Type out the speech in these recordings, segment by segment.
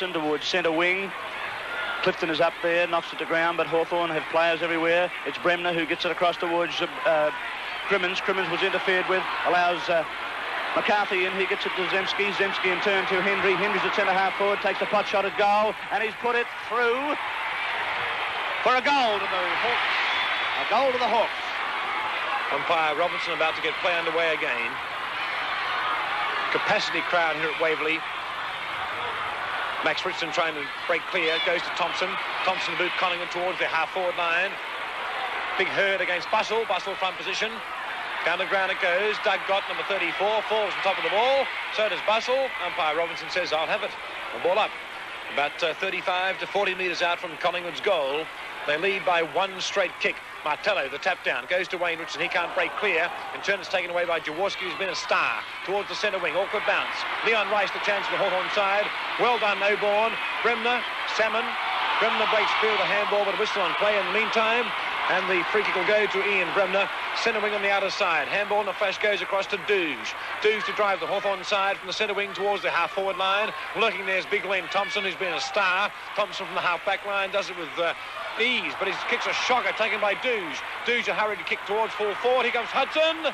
Hudson towards centre wing. Clifton is up there, knocks it to ground, but Hawthorn have players everywhere. It's Bremner who gets it across towards Crimmins. Crimmins was interfered with, allows McCarthy in. He gets it to Zemski. Zemski in turn to Hendry. Hendry's at centre-half forward, takes a pot shot at goal, and he's put it through for a goal to the Hawks. A goal to the Hawks. Umpire Robinson about to get play underway again. Capacity crowd here at Waverley. Max Richardson trying to break clear. Goes to Thompson. Thompson boot Collingwood towards their half-forward line. Big herd against Bussell. Bussell front position. Down the ground it goes. Doug Gott, number 34, falls on top of the ball. So does Bussell. Umpire Robinson says, I'll have it. The ball up. About 35 to 40 metres out from Collingwood's goal. They lead by one straight kick. Martello, the tap down, goes to Wayne Richardson. He can't break clear. In turn, it's taken away by Jaworski, who's been a star. Towards the centre wing, awkward bounce. Leon Rice, the chance for the Hawthorn side. Well done, Oborn. Bremner, Salmon. Bremner breaks through the handball, but a whistle on play in the meantime. And the free kick will go to Ian Bremner. Centre wing on the outer side. Handball and a flash goes across to Douge. Douge to drive the Hawthorn side from the centre wing towards the half-forward line. Lurking there's Big Len Thompson, who's been a star. Thompson from the half-back line does it with ease, but his kick's a shocker taken by Douge. Douge a hurried kick towards full forward. Here comes Hudson.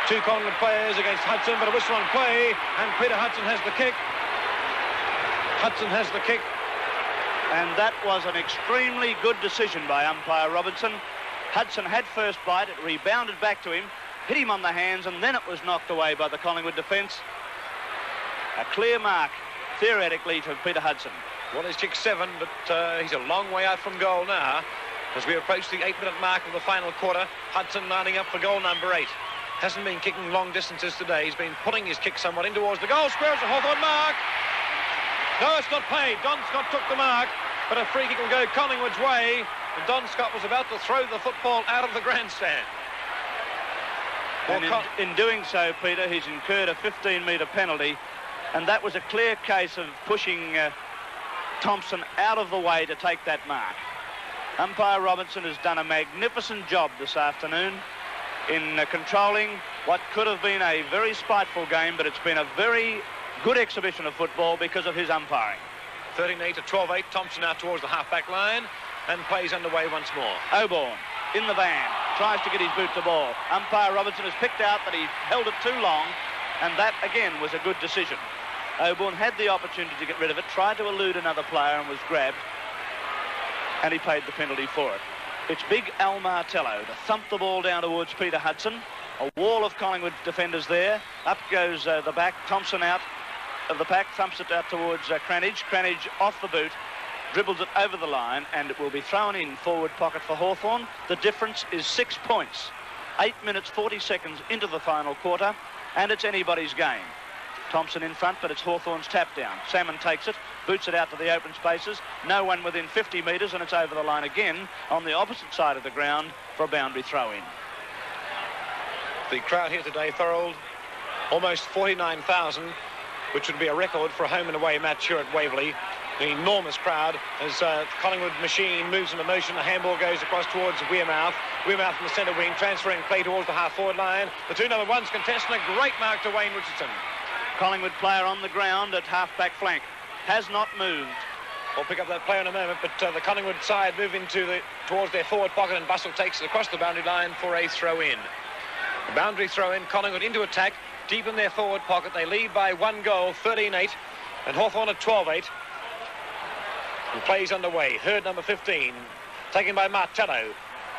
Two Collingwood players against Hudson, but a whistle on play, and Peter Hudson has the kick. Hudson has the kick. And that was an extremely good decision by umpire Robinson. Hudson had first bite, it rebounded back to him, hit him on the hands, and then it was knocked away by the Collingwood defence. A clear mark, theoretically, to Peter Hudson. Well, he's kicked 7, but he's a long way out from goal now. As we approach the 8-minute mark of the final quarter, Hudson lining up for goal number 8. Hasn't been kicking long distances today. He's been putting his kick somewhat in towards the goal square. It's a Hawthorn mark. No, it's not played. Don Scott took the mark, but a free kick will go Collingwood's way. And Don Scott was about to throw the football out of the grandstand. And in doing so, Peter, he's incurred a 15-metre penalty, and that was a clear case of pushing Thompson out of the way to take that mark. Umpire Robinson has done a magnificent job this afternoon in controlling what could have been a very spiteful game, but it's been a very good exhibition of football because of his umpiring. 13-8 to 12-8. Thompson out towards the half-back line, and plays underway once more. Oborn in the van, tries to get his boot to ball. Umpire Robinson has picked out that he held it too long, and that again was a good decision. Oborn had the opportunity to get rid of it, tried to elude another player and was grabbed, and he paid the penalty for it. It's big Al Martello to thump the ball down towards Peter Hudson. A wall of Collingwood defenders there. Up goes the back. Thompson out of the pack, thumps it out towards Cranage. Cranage off the boot, dribbles it over the line, and it will be thrown in forward pocket for Hawthorn. The difference is 6 points. 8 minutes 40 seconds into the final quarter, and it's anybody's game. Thompson in front, but it's Hawthorn's tap down. Salmon takes it, boots it out to the open spaces. No one within 50 metres, and it's over the line again on the opposite side of the ground for a boundary throw-in. The crowd here today, Thorold, almost 49,000, which would be a record for a home and away match here at Waverley. The enormous crowd as the Collingwood machine moves into motion. The handball goes across towards Wearmouth. Wearmouth from the centre wing, transferring play towards the half-forward line. The two number ones contest, and a great mark to Wayne Richardson. Collingwood player on the ground at half-back flank. Has not moved. We'll pick up that play in a moment, but the Collingwood side move towards their forward pocket, and Bussell takes it across the boundary line for a throw-in. A boundary throw-in, Collingwood into attack, deep in their forward pocket. They lead by 1 goal, 13-8, and Hawthorn at 12-8. And plays underway. Herd number 15, taken by Martello.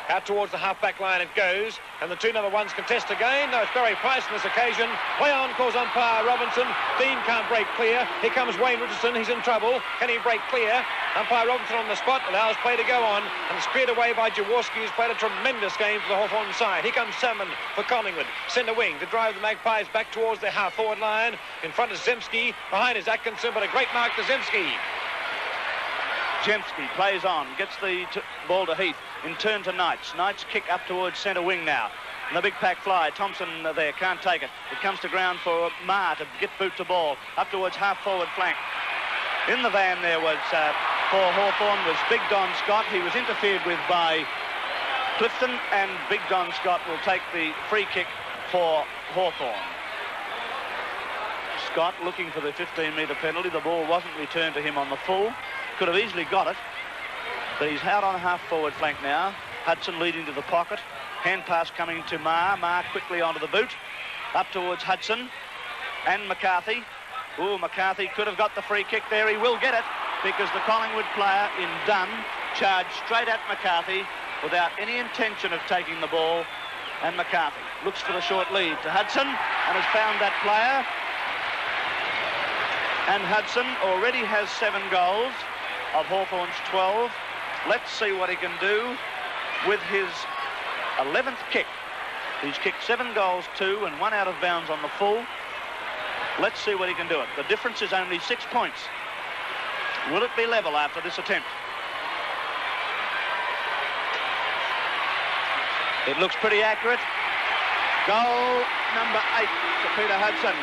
Out towards the half-back line it goes, and the two number ones contest again. No, it's Barry Price on this occasion. Play on, calls umpire Robinson. Dean can't break clear. Here comes Wayne Richardson. He's in trouble. Can he break clear? Umpire Robinson on the spot, allows play to go on, and speared away by Jaworski, who's played a tremendous game for the Hawthorn side. Here comes Salmon for Collingwood. Centre wing to drive the Magpies back towards their half-forward line. In front is Zemski. Behind is Atkinson, but a great mark to Zemski. Zemski plays on, gets the ball to Heath, in turn to Knights. Knights kick up towards centre wing now. And the big pack fly, Thompson there, can't take it. It comes to ground for Ma to get boot to ball, up towards half-forward flank. In the van there was, for Hawthorn, was Big Don Scott. He was interfered with by Clifton, and Big Don Scott will take the free kick for Hawthorn. Scott looking for the 15-metre penalty. The ball wasn't returned to him on the full. Could have easily got it. But he's out on half-forward flank now. Hudson leading to the pocket. Hand pass coming to Marr. Marr quickly onto the boot. Up towards Hudson. And McCarthy. Oh, McCarthy could have got the free kick there. He will get it because the Collingwood player in Dunn charged straight at McCarthy without any intention of taking the ball. And McCarthy looks for the short lead to Hudson and has found that player. And Hudson already has 7 goals of Hawthorn's 12. Let's see what he can do with his 11th kick. He's kicked 7 goals, 2 and 1 out of bounds on the full. Let's see what he can do. The difference is only 6 points. Will it be level after this attempt? It looks pretty accurate. Goal number 8 to Peter Hudson.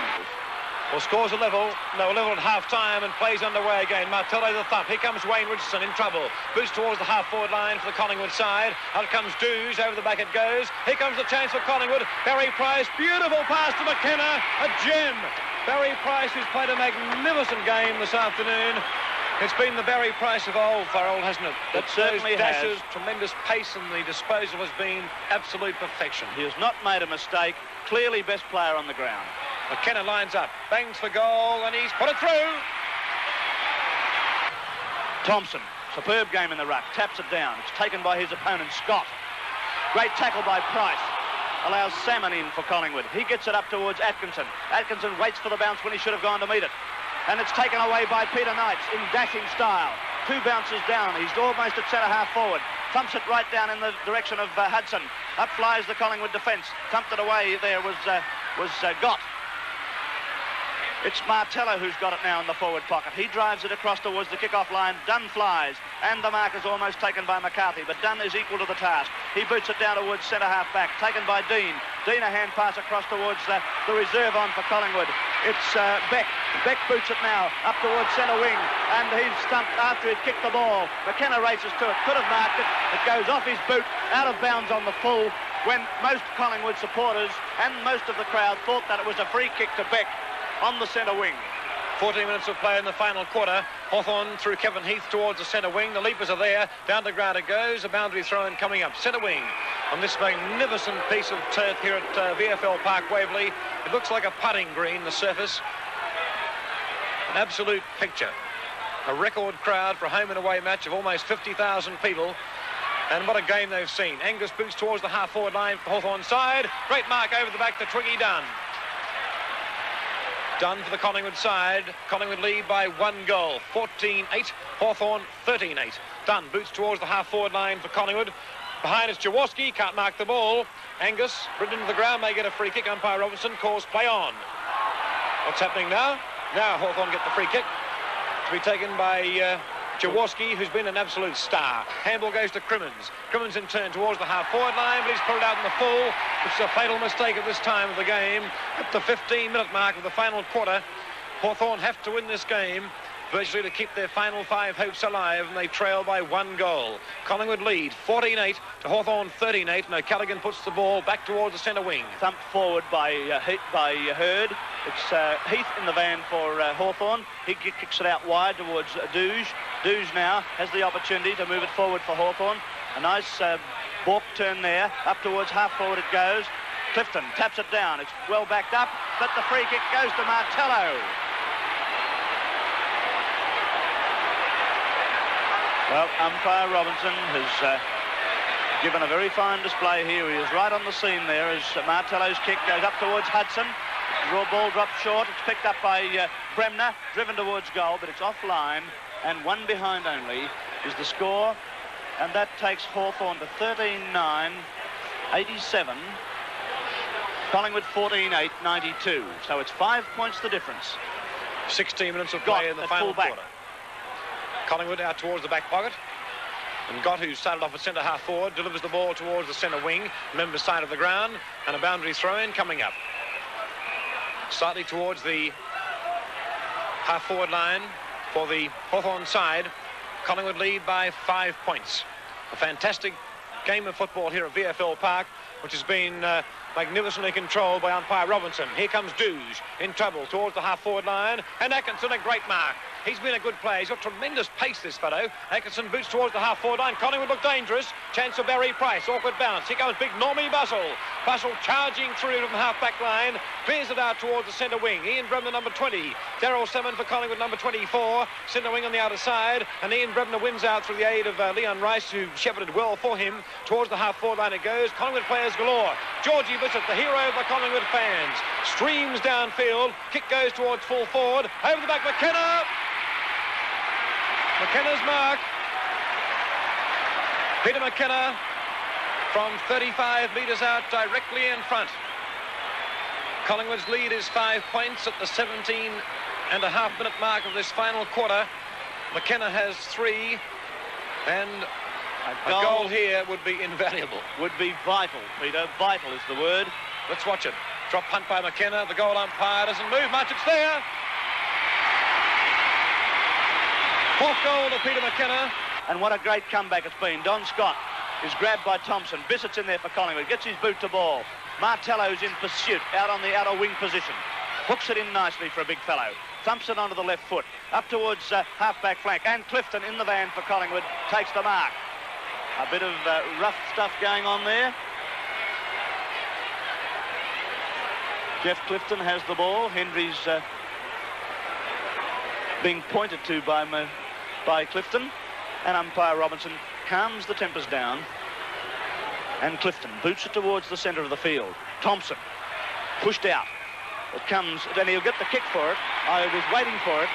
Well, scores a level. No, level at half-time and plays underway again. Martello the thump. Here comes Wayne Richardson in trouble. Boots towards the half-forward line for the Collingwood side. Out comes Dews. Over the back it goes. Here comes the chance for Collingwood. Barry Price. Beautiful pass to McKenna. A gem. Barry Price, who's played a magnificent game this afternoon. It's been the Barry Price of old, Farrell, hasn't it? It certainly dashes, has. Tremendous pace, and the disposal has been absolute perfection. He has not made a mistake. Clearly best player on the ground. McKenna lines up, bangs for goal, and he's put it through. Thompson, superb game in the ruck, taps it down. It's taken by his opponent, Scott. Great tackle by Price. Allows Salmon in for Collingwood. He gets it up towards Atkinson. Atkinson waits for the bounce when he should have gone to meet it. And it's taken away by Peter Knights in dashing style. 2 bounces down. He's almost at centre-half forward. Thumps it right down in the direction of Hudson. Up flies the Collingwood defence. Thumped it away there was Gott. It's Martello who's got it now in the forward pocket. He drives it across towards the kick-off line. Dunn flies, and the mark is almost taken by McCarthy, but Dunn is equal to the task. He boots it down towards centre-half back, taken by Dean. Dean a hand pass across towards the reserve on for Collingwood. It's Beck. Beck boots it now up towards centre wing, and he's stumped after he'd kicked the ball. McKenna races to it, could have marked it. It goes off his boot, out of bounds on the full, when most Collingwood supporters and most of the crowd thought that it was a free kick to Beck on the centre wing. 14 minutes of play in the final quarter. Hawthorn through Kevin Heath towards the centre wing. The leapers are there. Down to ground it goes. A boundary throw in coming up. Centre wing on this magnificent piece of turf here at VFL Park, Waverley. It looks like a putting green, the surface. An absolute picture. A record crowd for a home and away match of almost 50,000 people. And what a game they've seen. Angus boots towards the half-forward line for Hawthorn side. Great mark over the back to Twiggy Dunn. Dunn for the Collingwood side. Collingwood lead by 1 goal. 14-8. Hawthorn 13-8. Dunn boots towards the half-forward line for Collingwood. Behind is Jaworski. Can't mark the ball. Angus ridden into the ground. May get a free kick. Umpire Robertson calls play on. What's happening now? Now Hawthorn get the free kick. To be taken by Jaworski, who's been an absolute star. Handball goes to Crimmins. Crimmins in turn towards the half-forward line, but he's put it out in the full, which is a fatal mistake at this time of the game. At the 15-minute mark of the final quarter, Hawthorn have to win this game virtually to keep their final 5 hopes alive, and they trail by 1 goal. Collingwood lead 14-8 to Hawthorn 13-8, and O'Callaghan puts the ball back towards the centre wing. Thumped forward by Hurd. It's Heath in the van for Hawthorn. He kicks it out wide towards Dews. Dews now has the opportunity to move it forward for Hawthorn. A nice balk turn there. Up towards half forward it goes. Clifton taps it down. It's well backed up, but the free kick goes to Martello. Well, umpire Robinson has given a very fine display here. He is right on the scene there as Martello's kick goes up towards Hudson. The ball drops short. It's picked up by Bremner, driven towards goal, but it's offline, and 1 behind only is the score, and that takes Hawthorn to 13-9, 87. Collingwood 14-8, 92. So it's 5 points the difference. 16 minutes of play in the final quarter. Collingwood out towards the back pocket. And Gott, who started off at centre half forward, delivers the ball towards the centre wing, member side of the ground, and a boundary throw-in coming up. Slightly towards the half forward line for the Hawthorn side. Collingwood lead by 5 points. A fantastic game of football here at VFL Park. which has been magnificently controlled by umpire Robinson. Here comes Douge in trouble towards the half-forward line, and Atkinson, a great mark. He's been a good player. He's got tremendous pace, this fellow. Atkinson boots towards the half-forward line. Collingwood look dangerous. Chance for Barry Price. Awkward bounce. Here comes big Normie Bussell. Bussell charging through from the half-back line. Clears it out towards the centre wing. Ian Bremner, number 20. Daryl Salmon for Collingwood, number 24. Centre wing on the outer side. And Ian Bremner wins out through the aid of Leon Rice, who shepherded well for him. Towards the half-forward line it goes. Collingwood players galore. Georgie Bissett, the hero of the Collingwood fans, streams downfield. Kick goes towards full forward. Over the back, McKenna. McKenna's mark. Peter McKenna from 35 metres out, directly in front. Collingwood's lead is 5 points at the 17.5-minute mark of this final quarter. McKenna has 3, and a goal here would be invaluable. Would be vital, Peter. Vital is the word. Let's watch it. Drop punt by McKenna. The goal umpire doesn't move much. It's there. 4th goal to Peter McKenna. And what a great comeback it's been. Don Scott is grabbed by Thompson. Bissett's in there for Collingwood. Gets his boot to ball. Martello's in pursuit out on the outer wing position. Hooks it in nicely for a big fellow. Thumps it onto the left foot. Up towards half-back flank. And Clifton in the van for Collingwood takes the mark. A bit of rough stuff going on there. Jeff Clifton has the ball. Hendry's being pointed to by Clifton, and umpire Robinson calms the tempers down, and Clifton boots it towards the centre of the field. Thompson pushed out. It comes, then he'll get the kick for it. I was waiting for it.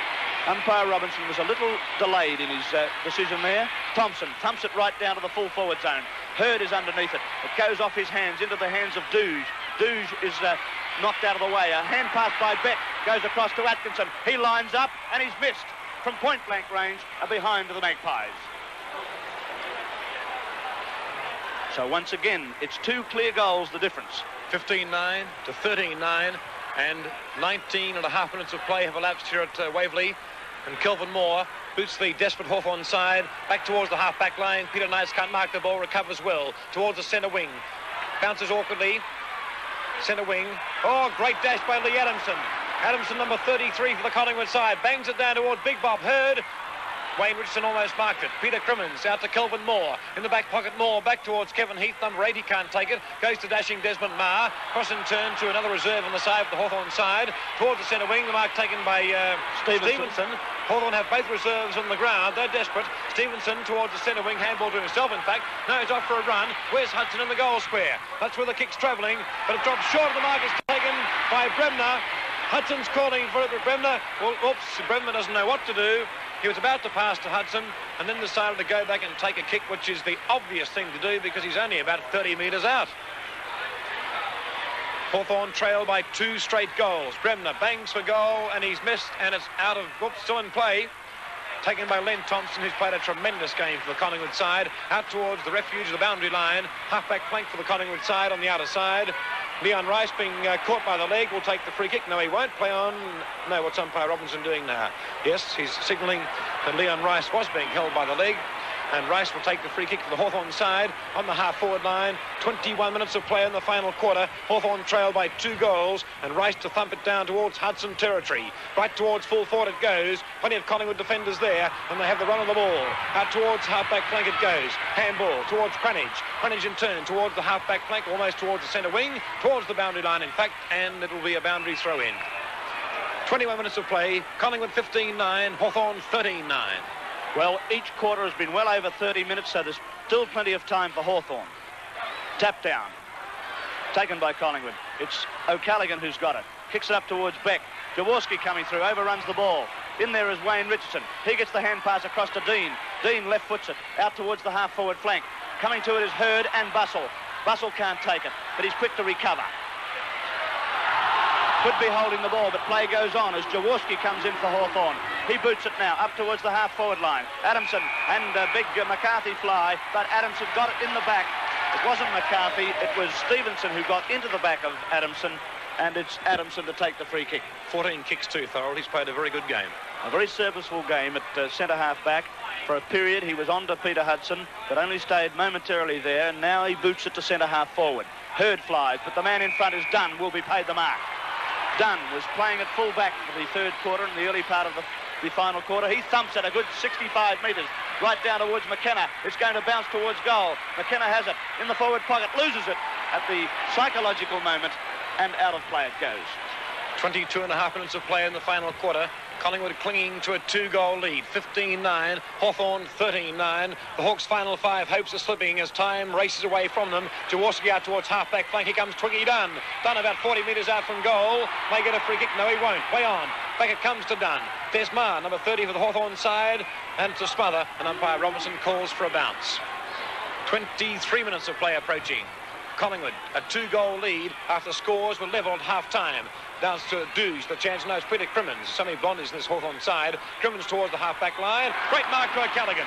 Umpire Robinson was a little delayed in his decision there. Thompson thumps it right down to the full forward zone. Hurd is underneath it. It goes off his hands into the hands of Douge. Douge is knocked out of the way. A hand pass by Beck goes across to Atkinson. He lines up and he's missed from point-blank range behind the Magpies. So once again, it's 2 clear goals, the difference. 15-9 to 13-9, and 19.5 minutes of play have elapsed here at Waverley. And Kelvin Moore boots the desperate Hawthorn side back towards the half-back line. Peter Knights can't mark the ball, recovers well towards the centre wing. Bounces awkwardly. Centre wing. Oh, great dash by Lee Adamson. Adamson, number 33 for the Collingwood side. Bangs it down towards Big Bob Hurd. Wayne Richardson almost marked it. Peter Crimmins out to Kelvin Moore. In the back pocket, Moore back towards Kevin Heath. Number 8, he can't take it. Goes to dashing Desmond Marr. Cross in turn to another reserve on the side of the Hawthorn side. Towards the centre wing, the mark taken by Stevenson. Hawthorn have both reserves on the ground. They're desperate. Stevenson towards the centre wing. Handball to himself, in fact. Now he's off for a run. Where's Hudson in the goal square? That's where the kick's travelling, but it drops short of the mark. It's taken by Bremner. Hudson's calling for it, but Bremner, well, oops, Bremner doesn't know what to do. He was about to pass to Hudson and then decided to go back and take a kick, which is the obvious thing to do because he's only about 30 metres out. Hawthorn trail by 2 straight goals. Bremner bangs for goal and he's missed, and it's out of, whoops, still in play. Taken by Len Thompson, who's played a tremendous game for the Collingwood side. Out towards the refuge of the boundary line. Half-back flank for the Collingwood side on the outer side. Leon Rice being caught by the leg will take the free kick. No, he won't play on. No, what's umpire Robinson doing now? Yes, he's signalling that Leon Rice was being held by the leg. And Rice will take the free kick for the Hawthorn side on the half-forward line. 21 minutes of play in the final quarter. Hawthorn trail by 2 goals, and Rice to thump it down towards Hudson territory. Right towards full forward it goes. Plenty of Collingwood defenders there, and they have the run of the ball. Out towards half-back flank it goes. Handball towards Cranage. Cranage in turn towards the half-back flank, almost towards the centre wing, towards the boundary line, in fact, and it will be a boundary throw-in. 21 minutes of play. Collingwood 15-9, Hawthorn 13-9. Well, each quarter has been well over 30 minutes, so there's still plenty of time for Hawthorn. Tap down. Taken by Collingwood. It's O'Callaghan who's got it. Kicks it up towards Beck. Jaworski coming through, overruns the ball. In there is Wayne Richardson. He gets the hand pass across to Dean. Dean left foots it out towards the half-forward flank. Coming to it is Hurd and Bussell. Bussell can't take it, but he's quick to recover. Could be holding the ball, but play goes on as Jaworski comes in for Hawthorn. He boots it now up towards the half-forward line. Adamson and big McCarthy fly, but Adamson got it in the back. It wasn't McCarthy, it was Stevenson who got into the back of Adamson and it's Adamson to take the free kick. 14 kicks too, Thorold. He's played a very good game. A very serviceable game at centre-half back. For a period, he was on to Peter Hudson, but only stayed momentarily there, and now he boots it to centre-half forward. Hurd flies, but the man in front is Dunn, will be paid the mark. Dunn was playing at full back for the third quarter in the early part of the final quarter. He thumps it a good 65 metres right down towards McKenna. It's going to bounce towards goal. McKenna has it in the forward pocket, loses it at the psychological moment, and out of play it goes. 22 and a half minutes of play in the final quarter. Collingwood clinging to a 2-goal lead, 15-9. Hawthorn 13-9. The Hawks' final 5 hopes are slipping as time races away from them. Jaworski out towards half-back flank. Here comes Twiggy Dunn. Dunn about 40 metres out from goal. May get a free kick. No, he won't. Way on. Back it comes to Dunn. There's Marr, number 30 for the Hawthorn side. And to smother, and umpire Robinson calls for a bounce. 23 minutes of play approaching. Collingwood, a 2-goal lead after scores were levelled half-time. Down to Douge, the chance now is Peter Crimmins. So many blondies in this Hawthorn side. Crimmins towards the half-back line. Great mark by Callaghan.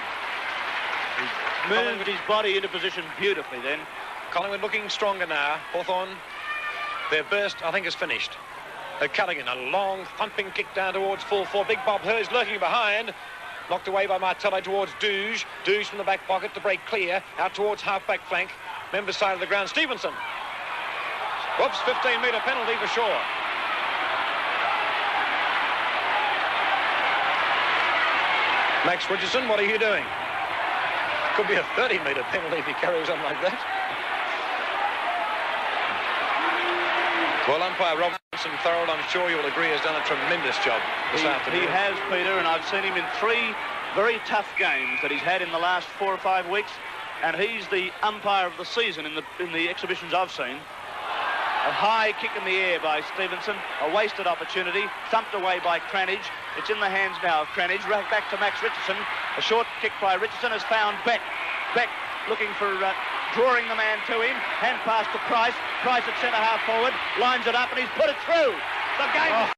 He moved his body into position beautifully then. Collingwood looking stronger now. Hawthorn, their burst, I think, is finished. Callaghan, a long thumping kick down towards full 4. Big Bob Hurst lurking behind. Knocked away by Martello towards Douge. Douge from the back pocket to break clear. Out towards half-back flank. Member side of the ground, Stevenson. Whoops, 15-metre penalty for Shaw. Max Richardson, what are you doing? Could be a 30-metre penalty if he carries on like that. Well, umpire Robinson Thorold, I'm sure you'll agree, has done a tremendous job this afternoon. He has, Peter, and I've seen him in 3 very tough games that he's had in the last 4 or 5 weeks, and he's the umpire of the season in the exhibitions I've seen. A high kick in the air by Stevenson, a wasted opportunity, thumped away by Cranage. It's in the hands now of Cranage, right back to Max Richardson. A short kick by Richardson has found Beck. Beck looking for drawing the man to him. Hand pass to Price. Price at centre-half forward, lines it up, and he's put it through. The game's